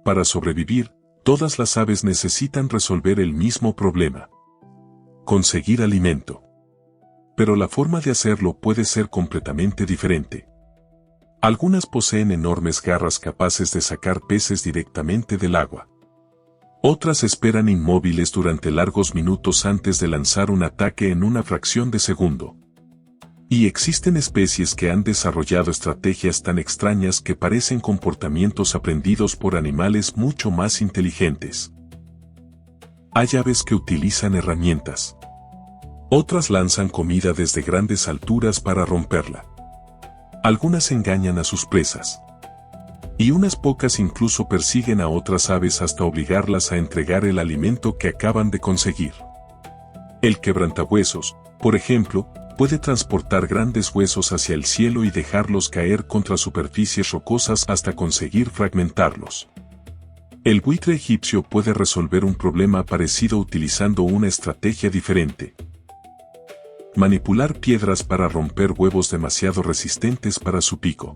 Para sobrevivir, todas las aves necesitan resolver el mismo problema: conseguir alimento. Pero la forma de hacerlo puede ser completamente diferente. Algunas poseen enormes garras capaces de sacar peces directamente del agua. Otras esperan inmóviles durante largos minutos antes de lanzar un ataque en una fracción de segundo. Y existen especies que han desarrollado estrategias tan extrañas que parecen comportamientos aprendidos por animales mucho más inteligentes. Hay aves que utilizan herramientas. Otras lanzan comida desde grandes alturas para romperla. Algunas engañan a sus presas. Y unas pocas incluso persiguen a otras aves hasta obligarlas a entregar el alimento que acaban de conseguir. El quebrantahuesos, por ejemplo, puede transportar grandes huesos hacia el cielo y dejarlos caer contra superficies rocosas hasta conseguir fragmentarlos. El buitre egipcio puede resolver un problema parecido utilizando una estrategia diferente: manipular piedras para romper huevos demasiado resistentes para su pico.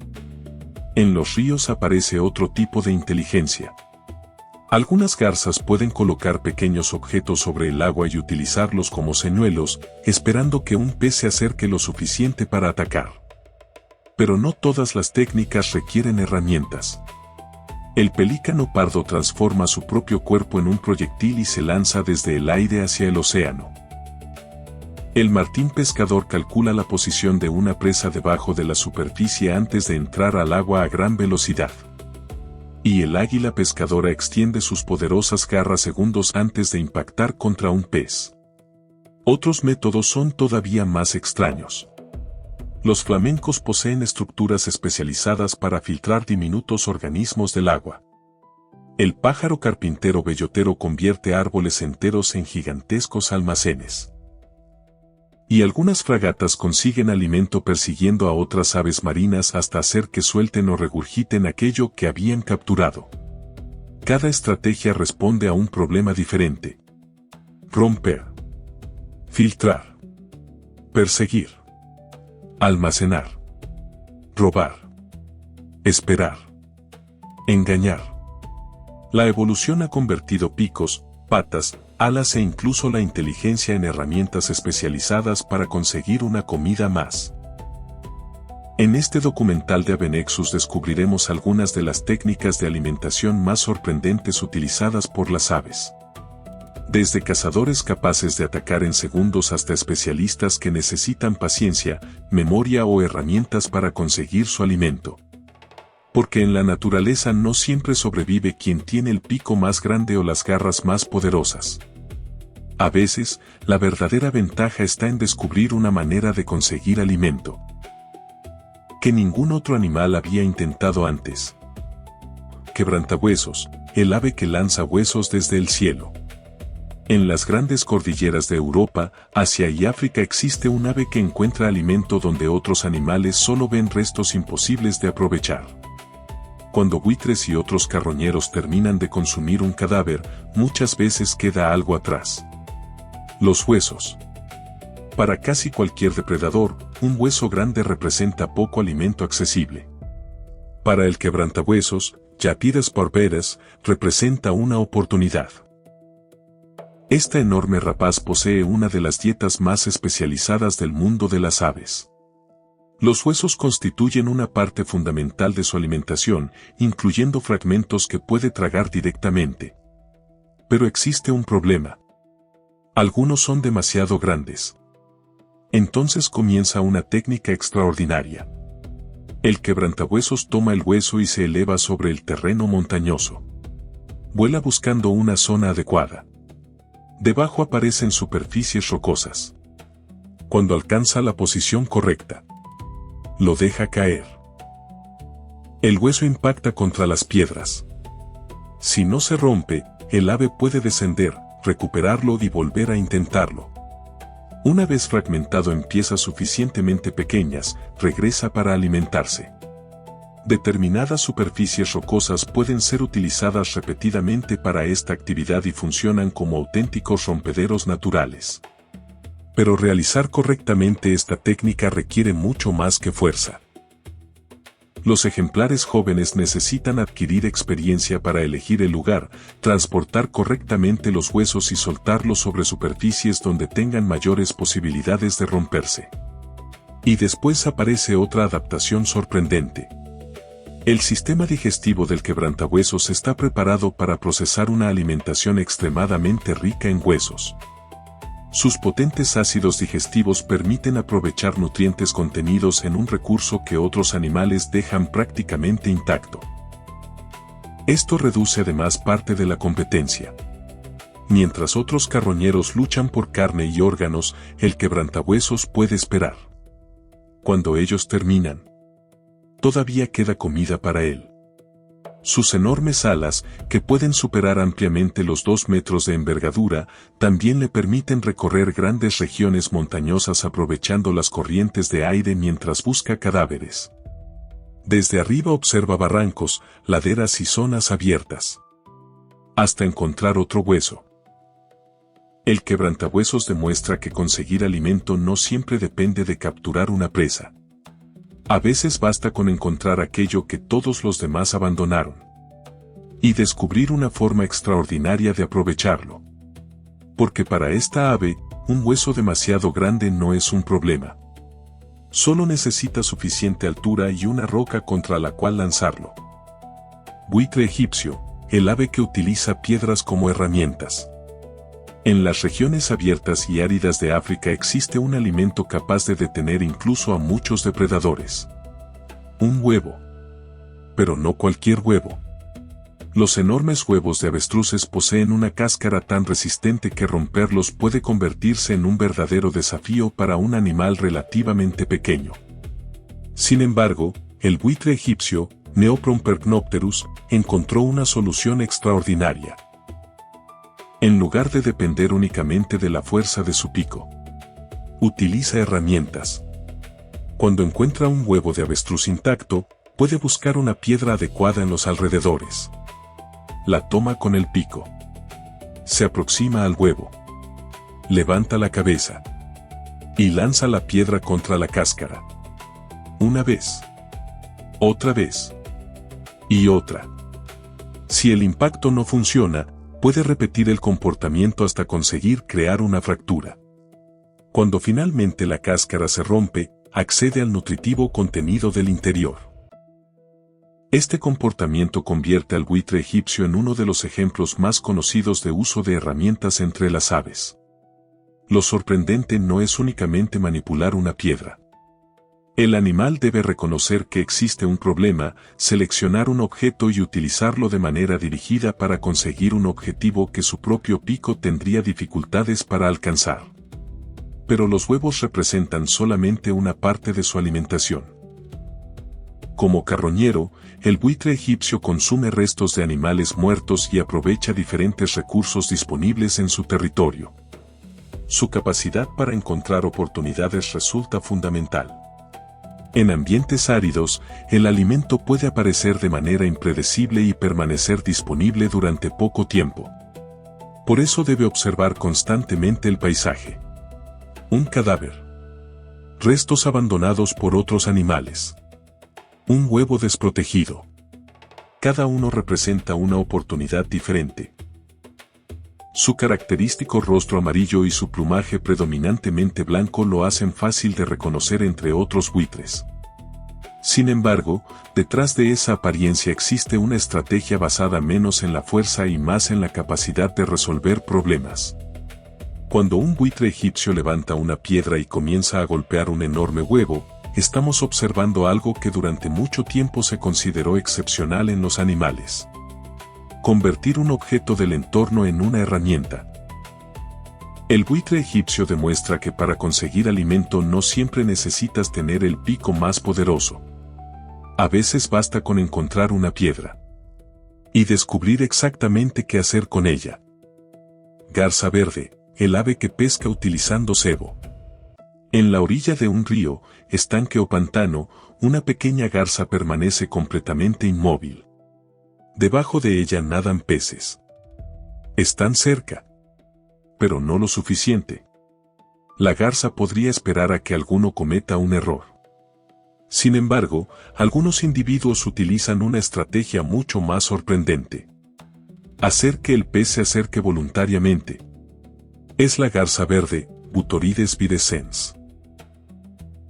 En los ríos aparece otro tipo de inteligencia. Algunas garzas pueden colocar pequeños objetos sobre el agua y utilizarlos como señuelos, esperando que un pez se acerque lo suficiente para atacar. Pero no todas las técnicas requieren herramientas. El pelícano pardo transforma su propio cuerpo en un proyectil y se lanza desde el aire hacia el océano. El martín pescador calcula la posición de una presa debajo de la superficie antes de entrar al agua a gran velocidad. Y el águila pescadora extiende sus poderosas garras segundos antes de impactar contra un pez. Otros métodos son todavía más extraños. Los flamencos poseen estructuras especializadas para filtrar diminutos organismos del agua. El pájaro carpintero bellotero convierte árboles enteros en gigantescos almacenes. Y algunas fragatas consiguen alimento persiguiendo a otras aves marinas hasta hacer que suelten o regurgiten aquello que habían capturado. Cada estrategia responde a un problema diferente: romper, filtrar, perseguir, almacenar, robar, esperar, engañar. La evolución ha convertido picos, patas, alas e incluso la inteligencia en herramientas especializadas para conseguir una comida más. En este documental de Avenexus descubriremos algunas de las técnicas de alimentación más sorprendentes utilizadas por las aves. Desde cazadores capaces de atacar en segundos hasta especialistas que necesitan paciencia, memoria o herramientas para conseguir su alimento. Porque en la naturaleza no siempre sobrevive quien tiene el pico más grande o las garras más poderosas. A veces, la verdadera ventaja está en descubrir una manera de conseguir alimento que ningún otro animal había intentado antes. Quebrantahuesos, el ave que lanza huesos desde el cielo. En las grandes cordilleras de Europa, Asia y África existe un ave que encuentra alimento donde otros animales solo ven restos imposibles de aprovechar. Cuando buitres y otros carroñeros terminan de consumir un cadáver, muchas veces queda algo atrás: los huesos. Para casi cualquier depredador, un hueso grande representa poco alimento accesible. Para el quebrantahuesos, Yapiras barberas, representa una oportunidad. Esta enorme rapaz posee una de las dietas más especializadas del mundo de las aves. Los huesos constituyen una parte fundamental de su alimentación, incluyendo fragmentos que puede tragar directamente. Pero existe un problema: algunos son demasiado grandes. Entonces comienza una técnica extraordinaria. El quebrantahuesos toma el hueso y se eleva sobre el terreno montañoso. Vuela buscando una zona adecuada. Debajo aparecen superficies rocosas. Cuando alcanza la posición correcta, lo deja caer. El hueso impacta contra las piedras. Si no se rompe, el ave puede descender, recuperarlo y volver a intentarlo. Una vez fragmentado en piezas suficientemente pequeñas, regresa para alimentarse. Determinadas superficies rocosas pueden ser utilizadas repetidamente para esta actividad y funcionan como auténticos rompederos naturales. Pero realizar correctamente esta técnica requiere mucho más que fuerza. Los ejemplares jóvenes necesitan adquirir experiencia para elegir el lugar, transportar correctamente los huesos y soltarlos sobre superficies donde tengan mayores posibilidades de romperse. Y después aparece otra adaptación sorprendente. El sistema digestivo del quebrantahuesos está preparado para procesar una alimentación extremadamente rica en huesos. Sus potentes ácidos digestivos permiten aprovechar nutrientes contenidos en un recurso que otros animales dejan prácticamente intacto. Esto reduce además parte de la competencia. Mientras otros carroñeros luchan por carne y órganos, el quebrantahuesos puede esperar. Cuando ellos terminan, todavía queda comida para él. Sus enormes alas, que pueden superar ampliamente los 2 metros de envergadura, también le permiten recorrer grandes regiones montañosas aprovechando las corrientes de aire mientras busca cadáveres. Desde arriba observa barrancos, laderas y zonas abiertas, hasta encontrar otro hueso. El quebrantahuesos demuestra que conseguir alimento no siempre depende de capturar una presa. A veces basta con encontrar aquello que todos los demás abandonaron y descubrir una forma extraordinaria de aprovecharlo. Porque para esta ave, un hueso demasiado grande no es un problema. Solo necesita suficiente altura y una roca contra la cual lanzarlo. Buitre egipcio, el ave que utiliza piedras como herramientas. En las regiones abiertas y áridas de África existe un alimento capaz de detener incluso a muchos depredadores. Un huevo. Pero no cualquier huevo. Los enormes huevos de avestruces poseen una cáscara tan resistente que romperlos puede convertirse en un verdadero desafío para un animal relativamente pequeño. Sin embargo, el buitre egipcio, Neopron percnopterus, encontró una solución extraordinaria. En lugar de depender únicamente de la fuerza de su pico, utiliza herramientas. Cuando encuentra un huevo de avestruz intacto, puede buscar una piedra adecuada en los alrededores. La toma con el pico. Se aproxima al huevo. Levanta la cabeza. Y lanza la piedra contra la cáscara. Una vez. Otra vez. Y otra. Si el impacto no funciona, puede repetir el comportamiento hasta conseguir crear una fractura. Cuando finalmente la cáscara se rompe, accede al nutritivo contenido del interior. Este comportamiento convierte al buitre egipcio en uno de los ejemplos más conocidos de uso de herramientas entre las aves. Lo sorprendente no es únicamente manipular una piedra. El animal debe reconocer que existe un problema, seleccionar un objeto y utilizarlo de manera dirigida para conseguir un objetivo que su propio pico tendría dificultades para alcanzar. Pero los huevos representan solamente una parte de su alimentación. Como carroñero, el buitre egipcio consume restos de animales muertos y aprovecha diferentes recursos disponibles en su territorio. Su capacidad para encontrar oportunidades resulta fundamental. En ambientes áridos, el alimento puede aparecer de manera impredecible y permanecer disponible durante poco tiempo. Por eso debe observar constantemente el paisaje. Un cadáver. Restos abandonados por otros animales. Un huevo desprotegido. Cada uno representa una oportunidad diferente. Su característico rostro amarillo y su plumaje predominantemente blanco lo hacen fácil de reconocer entre otros buitres. Sin embargo, detrás de esa apariencia existe una estrategia basada menos en la fuerza y más en la capacidad de resolver problemas. Cuando un buitre egipcio levanta una piedra y comienza a golpear un enorme huevo, estamos observando algo que durante mucho tiempo se consideró excepcional en los animales. Convertir un objeto del entorno en una herramienta. El buitre egipcio demuestra que para conseguir alimento no siempre necesitas tener el pico más poderoso. A veces basta con encontrar una piedra y descubrir exactamente qué hacer con ella. Garza verde, el ave que pesca utilizando cebo. En la orilla de un río, estanque o pantano, una pequeña garza permanece completamente inmóvil. Debajo de ella nadan peces. Están cerca, pero no lo suficiente. La garza podría esperar a que alguno cometa un error. Sin embargo, algunos individuos utilizan una estrategia mucho más sorprendente. Hacer que el pez se acerque voluntariamente. Es la garza verde, Butorides virescens.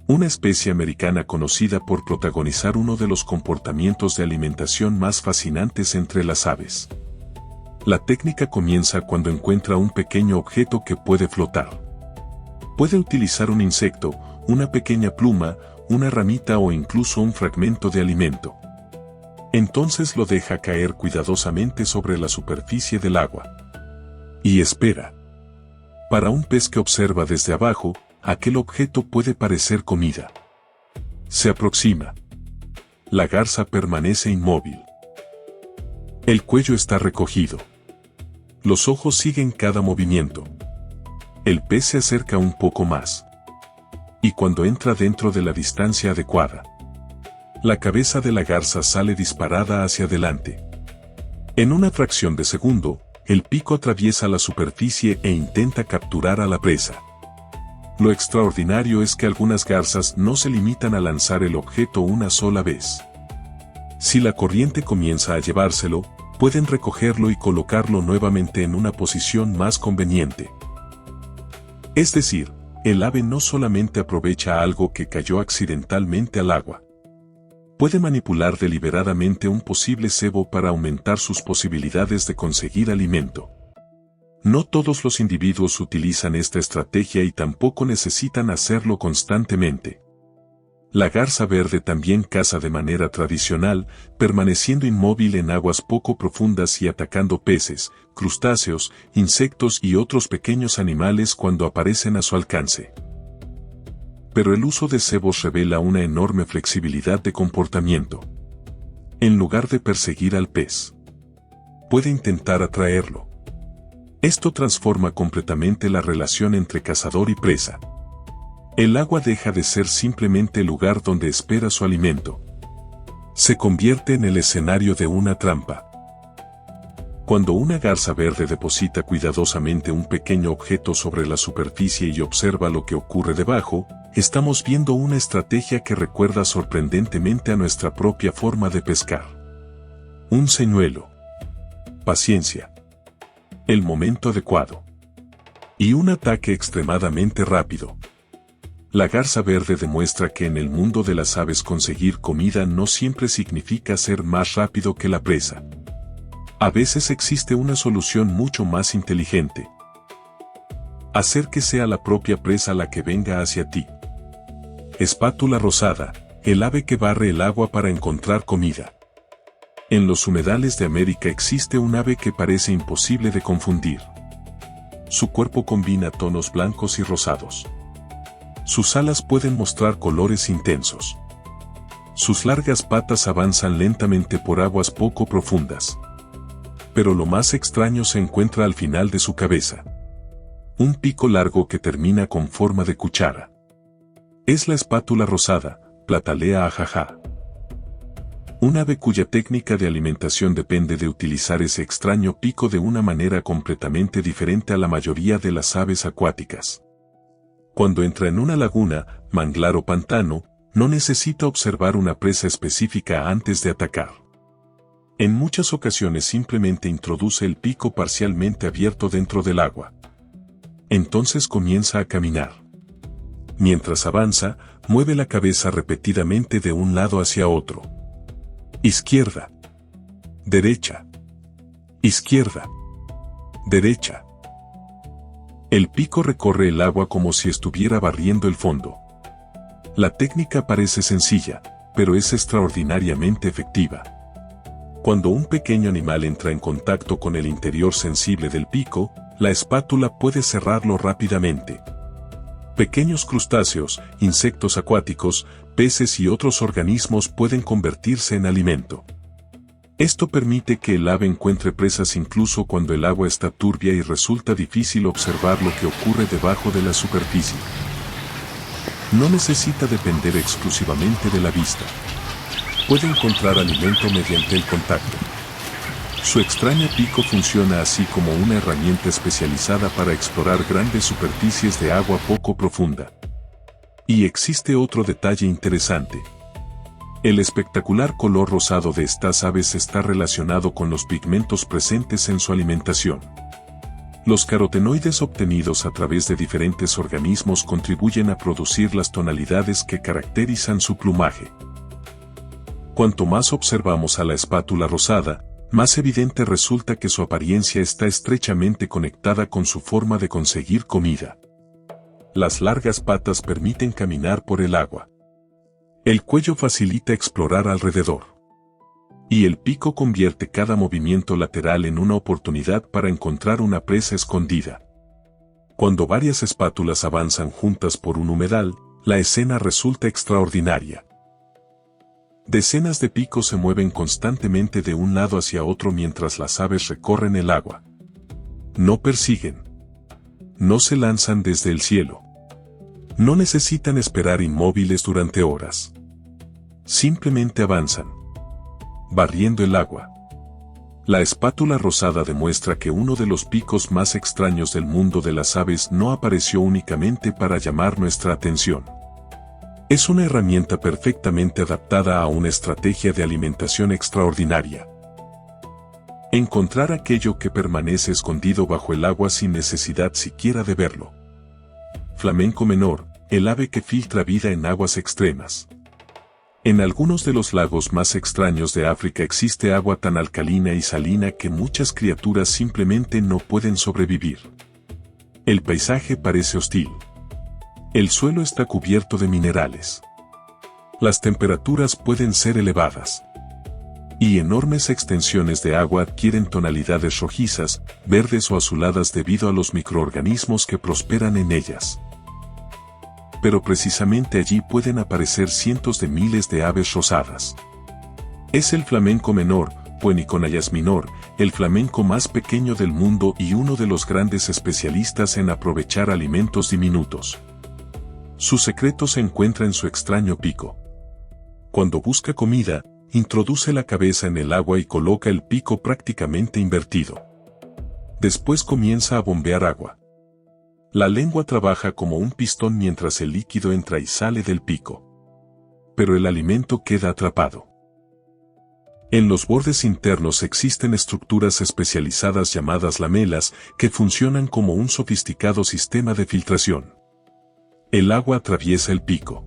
Una especie americana conocida por protagonizar uno de los comportamientos de alimentación más fascinantes entre las aves. La técnica comienza cuando encuentra un pequeño objeto que puede flotar. Puede utilizar un insecto, una pequeña pluma, una ramita o incluso un fragmento de alimento. Entonces lo deja caer cuidadosamente sobre la superficie del agua. Y espera. Para un pez que observa desde abajo, aquel objeto puede parecer comida. Se aproxima. La garza permanece inmóvil. El cuello está recogido. Los ojos siguen cada movimiento. El pez se acerca un poco más. Y cuando entra dentro de la distancia adecuada, la cabeza de la garza sale disparada hacia adelante. En una fracción de segundo, el pico atraviesa la superficie e intenta capturar a la presa. Lo extraordinario es que algunas garzas no se limitan a lanzar el objeto una sola vez. Si la corriente comienza a llevárselo, pueden recogerlo y colocarlo nuevamente en una posición más conveniente. Es decir, el ave no solamente aprovecha algo que cayó accidentalmente al agua. Puede manipular deliberadamente un posible cebo para aumentar sus posibilidades de conseguir alimento. No todos los individuos utilizan esta estrategia y tampoco necesitan hacerlo constantemente. La garza verde también caza de manera tradicional, permaneciendo inmóvil en aguas poco profundas y atacando peces, crustáceos, insectos y otros pequeños animales cuando aparecen a su alcance. Pero el uso de cebos revela una enorme flexibilidad de comportamiento. En lugar de perseguir al pez, puede intentar atraerlo. Esto transforma completamente la relación entre cazador y presa. El agua deja de ser simplemente el lugar donde espera su alimento. Se convierte en el escenario de una trampa. Cuando una garza verde deposita cuidadosamente un pequeño objeto sobre la superficie y observa lo que ocurre debajo, estamos viendo una estrategia que recuerda sorprendentemente a nuestra propia forma de pescar. Un señuelo. Paciencia. El momento adecuado. Y un ataque extremadamente rápido. La garza verde demuestra que en el mundo de las aves conseguir comida no siempre significa ser más rápido que la presa. A veces existe una solución mucho más inteligente. Hacer que sea la propia presa la que venga hacia ti. Espátula rosada, el ave que barre el agua para encontrar comida. En los humedales de América existe un ave que parece imposible de confundir. Su cuerpo combina tonos blancos y rosados. Sus alas pueden mostrar colores intensos. Sus largas patas avanzan lentamente por aguas poco profundas. Pero lo más extraño se encuentra al final de su cabeza. Un pico largo que termina con forma de cuchara. Es la espátula rosada, Platalea ajaja. Un ave cuya técnica de alimentación depende de utilizar ese extraño pico de una manera completamente diferente a la mayoría de las aves acuáticas. Cuando entra en una laguna, manglar o pantano, no necesita observar una presa específica antes de atacar. En muchas ocasiones simplemente introduce el pico parcialmente abierto dentro del agua. Entonces comienza a caminar. Mientras avanza, mueve la cabeza repetidamente de un lado hacia otro. Izquierda. Derecha. Izquierda. Derecha. El pico recorre el agua como si estuviera barriendo el fondo. La técnica parece sencilla, pero es extraordinariamente efectiva. Cuando un pequeño animal entra en contacto con el interior sensible del pico, la espátula puede cerrarlo rápidamente. Pequeños crustáceos, insectos acuáticos, peces y otros organismos pueden convertirse en alimento. Esto permite que el ave encuentre presas incluso cuando el agua está turbia y resulta difícil observar lo que ocurre debajo de la superficie. No necesita depender exclusivamente de la vista. Puede encontrar alimento mediante el contacto. Su extraño pico funciona así como una herramienta especializada para explorar grandes superficies de agua poco profunda. Y existe otro detalle interesante. El espectacular color rosado de estas aves está relacionado con los pigmentos presentes en su alimentación. Los carotenoides obtenidos a través de diferentes organismos contribuyen a producir las tonalidades que caracterizan su plumaje. Cuanto más observamos a la espátula rosada, más evidente resulta que su apariencia está estrechamente conectada con su forma de conseguir comida. Las largas patas permiten caminar por el agua. El cuello facilita explorar alrededor. Y el pico convierte cada movimiento lateral en una oportunidad para encontrar una presa escondida. Cuando varias espátulas avanzan juntas por un humedal, la escena resulta extraordinaria. Decenas de picos se mueven constantemente de un lado hacia otro mientras las aves recorren el agua. No persiguen. No se lanzan desde el cielo. No necesitan esperar inmóviles durante horas. Simplemente avanzan, barriendo el agua. La espátula rosada demuestra que uno de los picos más extraños del mundo de las aves no apareció únicamente para llamar nuestra atención. Es una herramienta perfectamente adaptada a una estrategia de alimentación extraordinaria. Encontrar aquello que permanece escondido bajo el agua sin necesidad siquiera de verlo. Flamenco menor, el ave que filtra vida en aguas extremas. En algunos de los lagos más extraños de África existe agua tan alcalina y salina que muchas criaturas simplemente no pueden sobrevivir. El paisaje parece hostil. El suelo está cubierto de minerales. Las temperaturas pueden ser elevadas. Y enormes extensiones de agua adquieren tonalidades rojizas, verdes o azuladas debido a los microorganismos que prosperan en ellas. Pero precisamente allí pueden aparecer cientos de miles de aves rosadas. Es el flamenco menor, Phoeniconyas minor, el flamenco más pequeño del mundo y uno de los grandes especialistas en aprovechar alimentos diminutos. Su secreto se encuentra en su extraño pico. Cuando busca comida, introduce la cabeza en el agua y coloca el pico prácticamente invertido. Después comienza a bombear agua. La lengua trabaja como un pistón mientras el líquido entra y sale del pico. Pero el alimento queda atrapado. En los bordes internos existen estructuras especializadas llamadas lamelas que funcionan como un sofisticado sistema de filtración. El agua atraviesa el pico.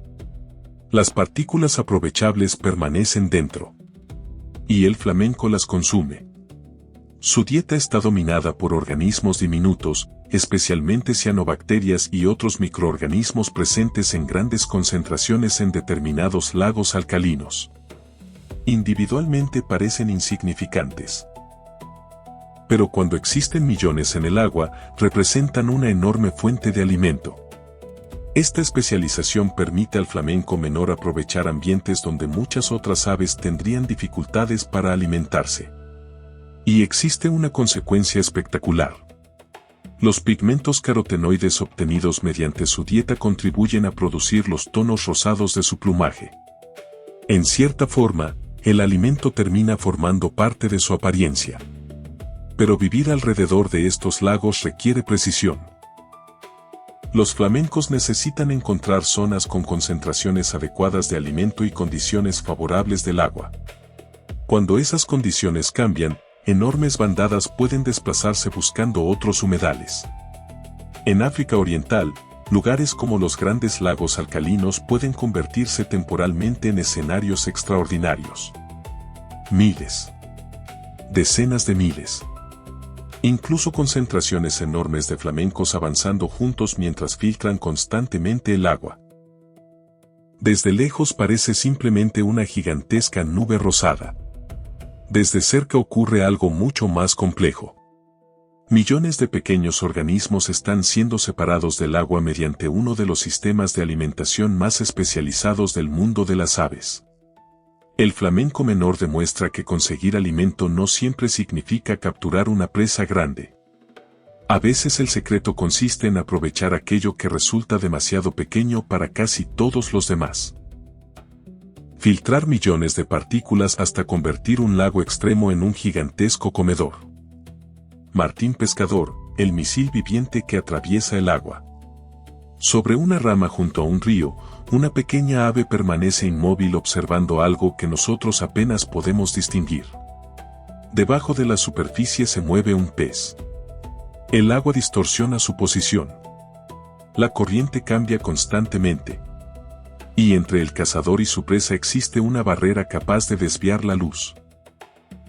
Las partículas aprovechables permanecen dentro. Y el flamenco las consume. Su dieta está dominada por organismos diminutos, especialmente cianobacterias y otros microorganismos presentes en grandes concentraciones en determinados lagos alcalinos. Individualmente parecen insignificantes. Pero cuando existen millones en el agua, representan una enorme fuente de alimento. Esta especialización permite al flamenco menor aprovechar ambientes donde muchas otras aves tendrían dificultades para alimentarse. Y existe una consecuencia espectacular. Los pigmentos carotenoides obtenidos mediante su dieta contribuyen a producir los tonos rosados de su plumaje. En cierta forma, el alimento termina formando parte de su apariencia. Pero vivir alrededor de estos lagos requiere precisión. Los flamencos necesitan encontrar zonas con concentraciones adecuadas de alimento y condiciones favorables del agua. Cuando esas condiciones cambian, enormes bandadas pueden desplazarse buscando otros humedales. En África Oriental, lugares como los grandes lagos alcalinos pueden convertirse temporalmente en escenarios extraordinarios. Miles. Decenas de miles. Incluso concentraciones enormes de flamencos avanzando juntos mientras filtran constantemente el agua. Desde lejos parece simplemente una gigantesca nube rosada. Desde cerca ocurre algo mucho más complejo. Millones de pequeños organismos están siendo separados del agua mediante uno de los sistemas de alimentación más especializados del mundo de las aves. El flamenco menor demuestra que conseguir alimento no siempre significa capturar una presa grande. A veces el secreto consiste en aprovechar aquello que resulta demasiado pequeño para casi todos los demás. Filtrar millones de partículas hasta convertir un lago extremo en un gigantesco comedor. Martín Pescador, el misil viviente que atraviesa el agua. Sobre una rama junto a un río, una pequeña ave permanece inmóvil observando algo que nosotros apenas podemos distinguir. Debajo de la superficie se mueve un pez. El agua distorsiona su posición. La corriente cambia constantemente. Y entre el cazador y su presa existe una barrera capaz de desviar la luz.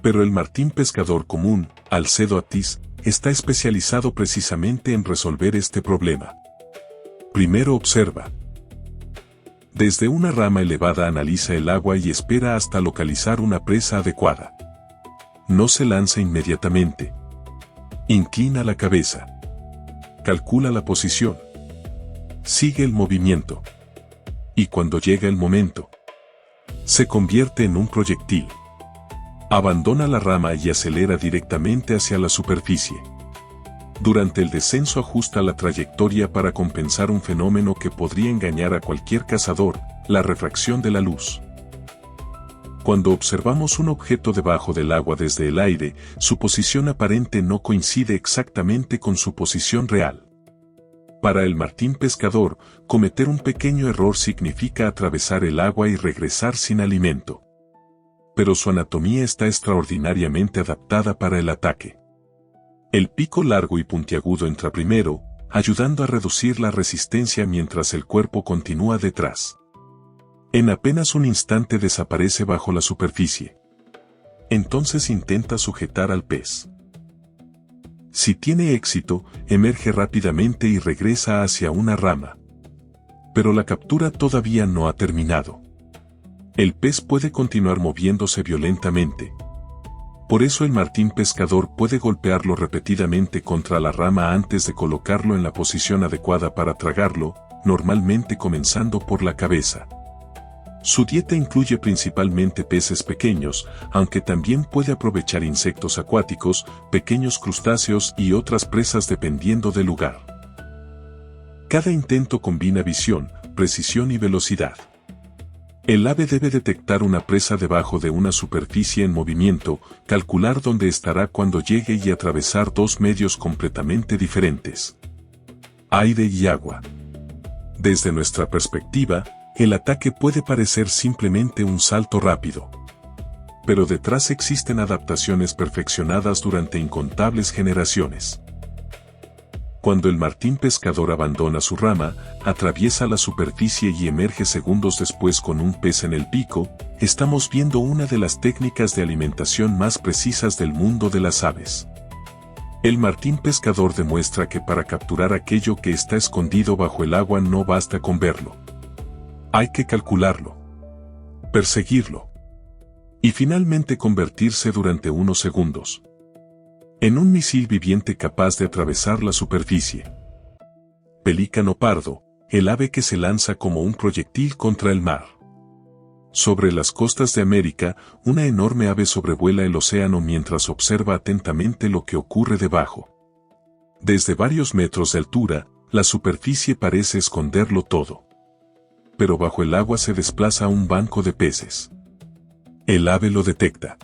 Pero el martín pescador común, Alcedo atis, está especializado precisamente en resolver este problema. Primero observa. Desde una rama elevada analiza el agua y espera hasta localizar una presa adecuada. No se lanza inmediatamente. Inclina la cabeza. Calcula la posición. Sigue el movimiento. Y cuando llega el momento, se convierte en un proyectil. Abandona la rama y acelera directamente hacia la superficie. Durante el descenso ajusta la trayectoria para compensar un fenómeno que podría engañar a cualquier cazador, la refracción de la luz. Cuando observamos un objeto debajo del agua desde el aire, su posición aparente no coincide exactamente con su posición real. Para el martín pescador, cometer un pequeño error significa atravesar el agua y regresar sin alimento. Pero su anatomía está extraordinariamente adaptada para el ataque. El pico largo y puntiagudo entra primero, ayudando a reducir la resistencia mientras el cuerpo continúa detrás. En apenas un instante desaparece bajo la superficie. Entonces intenta sujetar al pez. Si tiene éxito, emerge rápidamente y regresa hacia una rama. Pero la captura todavía no ha terminado. El pez puede continuar moviéndose violentamente. Por eso el martín pescador puede golpearlo repetidamente contra la rama antes de colocarlo en la posición adecuada para tragarlo, normalmente comenzando por la cabeza. Su dieta incluye principalmente peces pequeños, aunque también puede aprovechar insectos acuáticos, pequeños crustáceos y otras presas dependiendo del lugar. Cada intento combina visión, precisión y velocidad. El ave debe detectar una presa debajo de una superficie en movimiento, calcular dónde estará cuando llegue y atravesar dos medios completamente diferentes: aire y agua. Desde nuestra perspectiva, el ataque puede parecer simplemente un salto rápido. Pero detrás existen adaptaciones perfeccionadas durante incontables generaciones. Cuando el martín pescador abandona su rama, atraviesa la superficie y emerge segundos después con un pez en el pico, estamos viendo una de las técnicas de alimentación más precisas del mundo de las aves. El martín pescador demuestra que para capturar aquello que está escondido bajo el agua no basta con verlo. Hay que calcularlo, perseguirlo y finalmente convertirse durante unos segundos en un misil viviente capaz de atravesar la superficie. Pelícano pardo, el ave que se lanza como un proyectil contra el mar. Sobre las costas de América, una enorme ave sobrevuela el océano mientras observa atentamente lo que ocurre debajo. Desde varios metros de altura, la superficie parece esconderlo todo. Pero bajo el agua se desplaza un banco de peces. El ave lo detecta.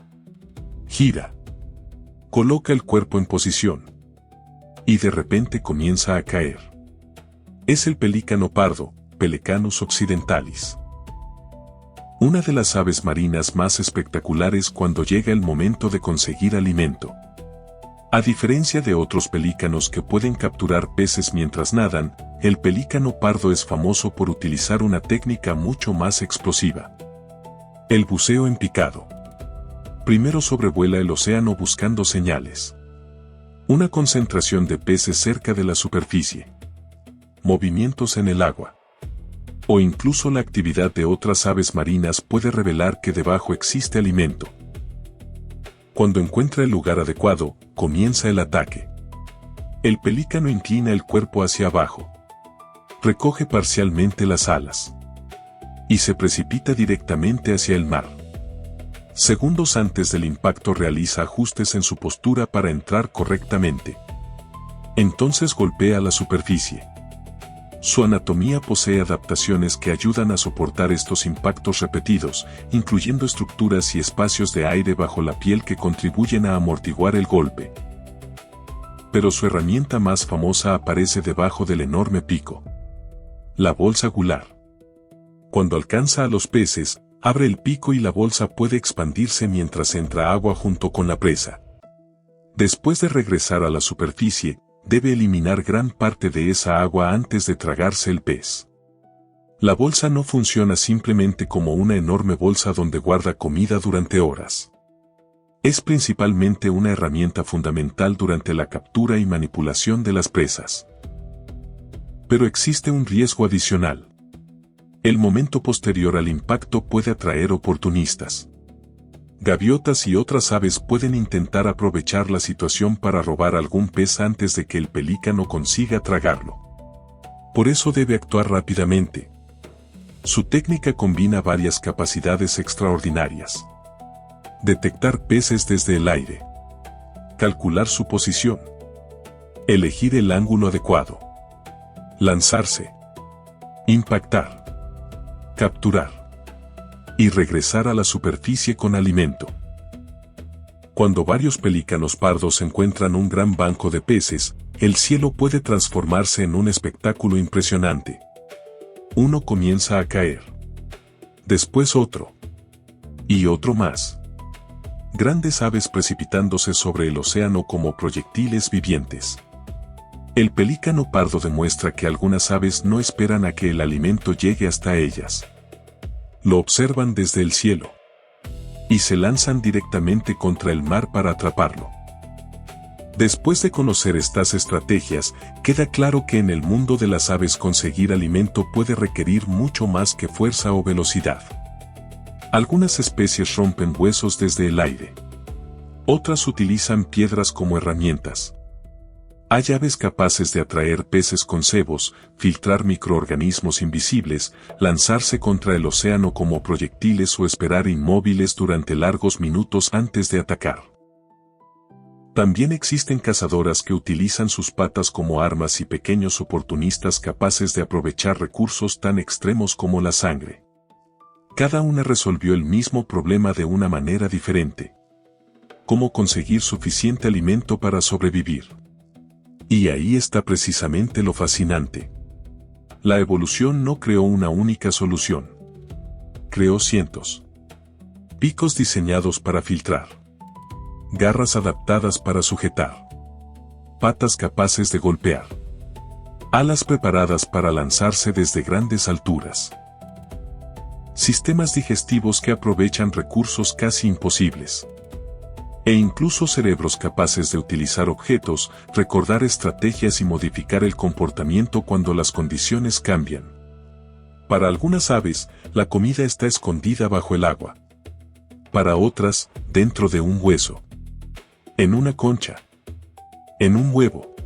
Gira. Coloca el cuerpo en posición. Y de repente comienza a caer. Es el pelícano pardo, Pelecanus occidentalis. Una de las aves marinas más espectaculares cuando llega el momento de conseguir alimento. A diferencia de otros pelícanos que pueden capturar peces mientras nadan, el pelícano pardo es famoso por utilizar una técnica mucho más explosiva. El buceo en picado. Primero sobrevuela el océano buscando señales. Una concentración de peces cerca de la superficie. Movimientos en el agua. O incluso la actividad de otras aves marinas puede revelar que debajo existe alimento. Cuando encuentra el lugar adecuado, comienza el ataque. El pelícano inclina el cuerpo hacia abajo. Recoge parcialmente las alas. Y se precipita directamente hacia el mar. Segundos antes del impacto realiza ajustes en su postura para entrar correctamente. Entonces golpea la superficie. Su anatomía posee adaptaciones que ayudan a soportar estos impactos repetidos, incluyendo estructuras y espacios de aire bajo la piel que contribuyen a amortiguar el golpe. Pero su herramienta más famosa aparece debajo del enorme pico. La bolsa gular. Cuando alcanza a los peces, abre el pico y la bolsa puede expandirse mientras entra agua junto con la presa. Después de regresar a la superficie, debe eliminar gran parte de esa agua antes de tragarse el pez. La bolsa no funciona simplemente como una enorme bolsa donde guarda comida durante horas. Es principalmente una herramienta fundamental durante la captura y manipulación de las presas. Pero existe un riesgo adicional. El momento posterior al impacto puede atraer oportunistas. Gaviotas y otras aves pueden intentar aprovechar la situación para robar algún pez antes de que el pelícano consiga tragarlo. Por eso debe actuar rápidamente. Su técnica combina varias capacidades extraordinarias. Detectar peces desde el aire. Calcular su posición. Elegir el ángulo adecuado. Lanzarse. Impactar. Capturar. Y regresar a la superficie con alimento. Cuando varios pelícanos pardos encuentran un gran banco de peces, el cielo puede transformarse en un espectáculo impresionante. Uno comienza a caer. Después otro. Y otro más. Grandes aves precipitándose sobre el océano como proyectiles vivientes. El pelícano pardo demuestra que algunas aves no esperan a que el alimento llegue hasta ellas. Lo observan desde el cielo. Y se lanzan directamente contra el mar para atraparlo. Después de conocer estas estrategias, queda claro que en el mundo de las aves conseguir alimento puede requerir mucho más que fuerza o velocidad. Algunas especies rompen huesos desde el aire. Otras utilizan piedras como herramientas. Hay aves capaces de atraer peces con cebos, filtrar microorganismos invisibles, lanzarse contra el océano como proyectiles o esperar inmóviles durante largos minutos antes de atacar. También existen cazadoras que utilizan sus patas como armas y pequeños oportunistas capaces de aprovechar recursos tan extremos como la sangre. Cada una resolvió el mismo problema de una manera diferente. Cómo conseguir suficiente alimento para sobrevivir. Y ahí está precisamente lo fascinante. La evolución no creó una única solución. Creó cientos. Picos diseñados para filtrar. Garras adaptadas para sujetar. Patas capaces de golpear. Alas preparadas para lanzarse desde grandes alturas. Sistemas digestivos que aprovechan recursos casi imposibles. E incluso cerebros capaces de utilizar objetos, recordar estrategias y modificar el comportamiento cuando las condiciones cambian. Para algunas aves, la comida está escondida bajo el agua. Para otras, dentro de un hueso. En una concha. En un huevo.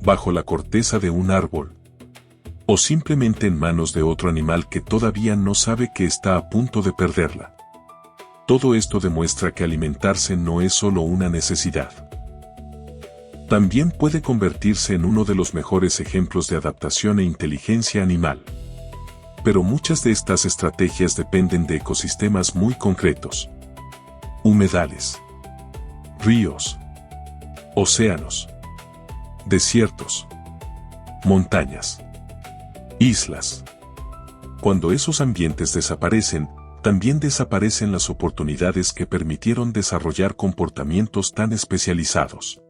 Bajo la corteza de un árbol. O simplemente en manos de otro animal que todavía no sabe que está a punto de perderla. Todo esto demuestra que alimentarse no es solo una necesidad. También puede convertirse en uno de los mejores ejemplos de adaptación e inteligencia animal. Pero muchas de estas estrategias dependen de ecosistemas muy concretos. Humedales. Ríos. Océanos. Desiertos. Montañas. Islas. Cuando esos ambientes desaparecen, también desaparecen las oportunidades que permitieron desarrollar comportamientos tan especializados.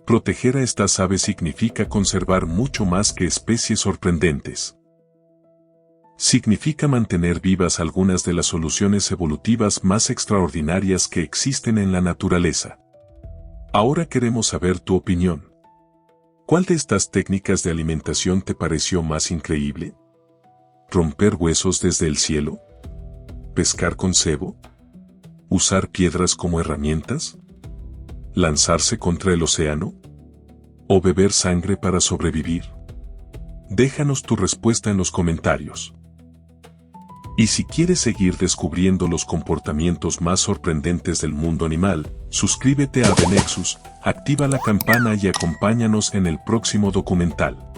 Proteger a estas aves significa conservar mucho más que especies sorprendentes. Significa mantener vivas algunas de las soluciones evolutivas más extraordinarias que existen en la naturaleza. Ahora queremos saber tu opinión. ¿Cuál de estas técnicas de alimentación te pareció más increíble? ¿Romper huesos desde el cielo? ¿Pescar con cebo? ¿Usar piedras como herramientas? ¿Lanzarse contra el océano? ¿O beber sangre para sobrevivir? Déjanos tu respuesta en los comentarios. Y si quieres seguir descubriendo los comportamientos más sorprendentes del mundo animal, suscríbete a Avenexus, activa la campana y acompáñanos en el próximo documental.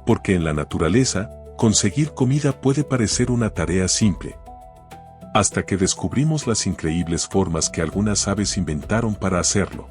Porque en la naturaleza, conseguir comida puede parecer una tarea simple. Hasta que descubrimos las increíbles formas que algunas aves inventaron para hacerlo.